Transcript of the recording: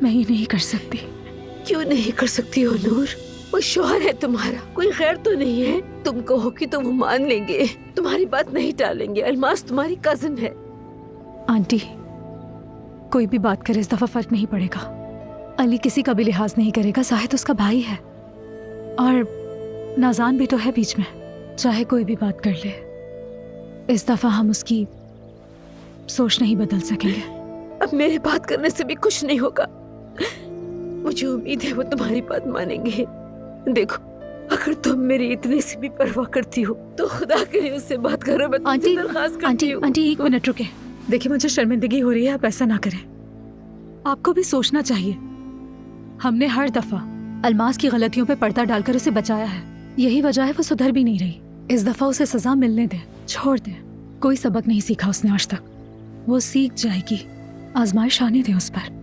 मैं ये नहीं कर सकती। क्यों नहीं कर सकती हो नूर? वो शौहर है तुम्हारा, कोई गैर तो नहीं है। तुम कहो कि तो वो मान लेंगे, तुम्हारी बात नहीं टालेंगे। अलमास तुम्हारी कजिन है। आंटी, कोई भी बात करे इस दफा फर्क नहीं पड़ेगा। अली किसी का भी लिहाज नहीं करेगा। जाहिद उसका भाई है और नाज़ान भी तो है बीच में। चाहे कोई भी बात कर ले, इस दफा हम उसकी सोच नहीं बदल सकेंगे। अब मेरे बात करने से भी कुछ नहीं होगा। मुझे उम्मीद है वो तुम्हारी बात मानेंगे। देखो, अगर तुम मेरी इतनी सी भी परवाह करती हो तो खुदा के लिए उससे बात करो। मैं तुमसे दरख्वास्त करती हूँ। आंटी एक मिनट रुके। देखिए, मुझे शर्मिंदगी हो रही है, आप ऐसा ना करें। आपको भी सोचना चाहिए। हमने हर दफा अलमास की गलतियों पे पर्दा डालकर उसे बचाया है। यही वजह है वो सुधर भी नहीं रही। इस दफा उसे सजा मिलने दें, छोड़ दें। कोई सबक नहीं सीखा उसने आज तक, वो सीख जाएगी। आजमाइश आने दें उस पर।